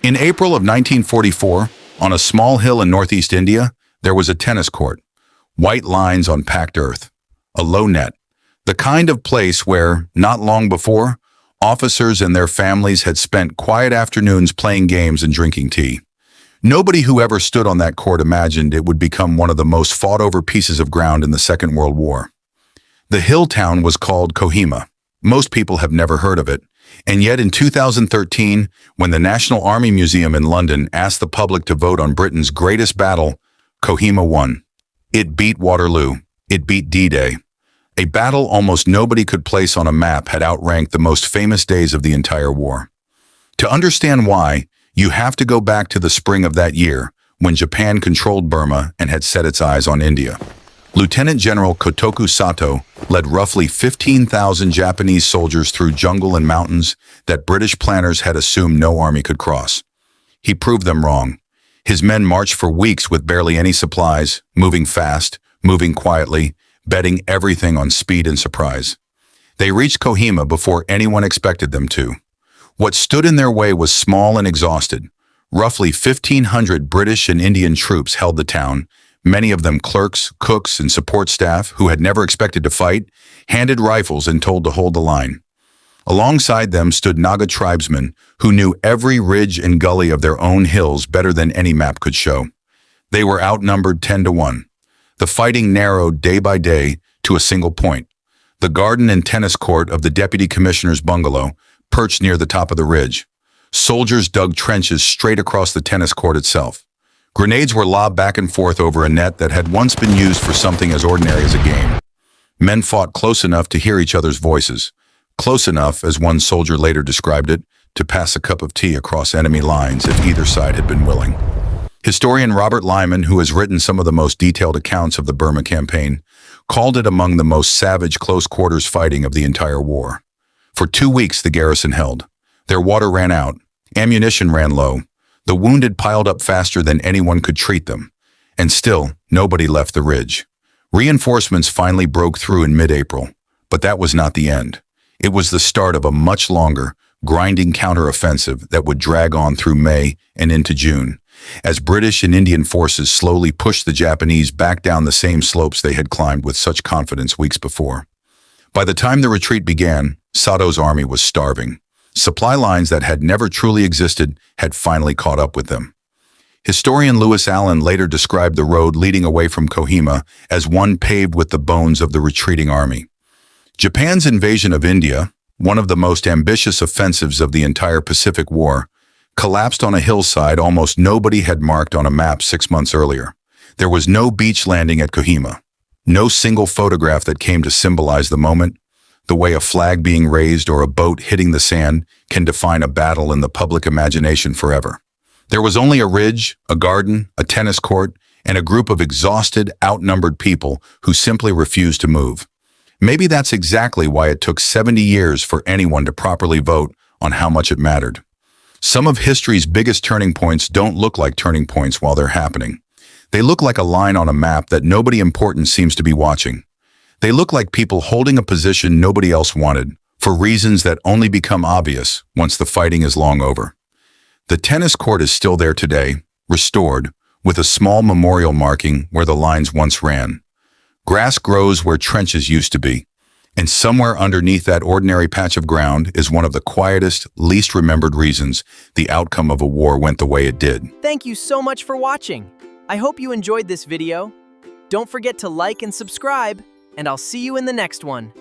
In April of 1944, on a small hill in northeast India, there was a tennis court. White lines on packed earth. A low net. The kind of place where, not long before, officers and their families had spent quiet afternoons playing games and drinking tea. Nobody who ever stood on that court imagined it would become one of the most fought-over pieces of ground in the Second World War. The hill town was called Kohima. Most people have never heard of it. And yet in 2013, when the National Army Museum in London asked the public to vote on Britain's greatest battle, Kohima won. It beat Waterloo. It beat D-Day. A battle almost nobody could place on a map had outranked the most famous days of the entire war. To understand why, you have to go back to the spring of that year, when Japan controlled Burma and had set its eyes on India. Lieutenant General Kotoku Sato led roughly 15,000 Japanese soldiers through jungle and mountains that British planners had assumed no army could cross. He proved them wrong. His men marched for weeks with barely any supplies, moving fast, moving quietly, betting everything on speed and surprise. They reached Kohima before anyone expected them to. What stood in their way was small and exhausted. Roughly 1,500 British and Indian troops held the town, many of them clerks, cooks, and support staff who had never expected to fight, handed rifles and told to hold the line. Alongside them stood Naga tribesmen who knew every ridge and gully of their own hills better than any map could show. They were outnumbered 10-1. The fighting narrowed day by day to a single point. The garden and tennis court of the Deputy Commissioner's bungalow perched near the top of the ridge. Soldiers dug trenches straight across the tennis court itself. Grenades were lobbed back and forth over a net that had once been used for something as ordinary as a game. Men fought close enough to hear each other's voices. Close enough, as one soldier later described it, to pass a cup of tea across enemy lines if either side had been willing. Historian Robert Lyman, who has written some of the most detailed accounts of the Burma campaign, called it among the most savage close-quarters fighting of the entire war. For 2 weeks the garrison held. Their water ran out. Ammunition ran low. The wounded piled up faster than anyone could treat them. And still, nobody left the ridge. Reinforcements finally broke through in mid-April. But that was not the end. It was the start of a much longer, grinding counteroffensive that would drag on through May and into June, as British and Indian forces slowly pushed the Japanese back down the same slopes they had climbed with such confidence weeks before. By the time the retreat began, Sato's army was starving. Supply lines that had never truly existed had finally caught up with them. Historian Lewis Allen later described the road leading away from Kohima as one paved with the bones of the retreating army. Japan's invasion of India, one of the most ambitious offensives of the entire Pacific War, collapsed on a hillside almost nobody had marked on a map 6 months earlier. There was no beach landing at Kohima. No single photograph that came to symbolize the moment. The way a flag being raised or a boat hitting the sand can define a battle in the public imagination forever. There was only a ridge, a garden, a tennis court, and a group of exhausted, outnumbered people who simply refused to move. Maybe that's exactly why it took 70 years for anyone to properly vote on how much it mattered. Some of history's biggest turning points don't look like turning points while they're happening. They look like a line on a map that nobody important seems to be watching. They look like people holding a position nobody else wanted, for reasons that only become obvious once the fighting is long over. The tennis court is still there today, restored, with a small memorial marking where the lines once ran. Grass grows where trenches used to be, and somewhere underneath that ordinary patch of ground is one of the quietest, least remembered reasons the outcome of a war went the way it did. Thank you so much for watching. I hope you enjoyed this video. Don't forget to like and subscribe, and I'll see you in the next one.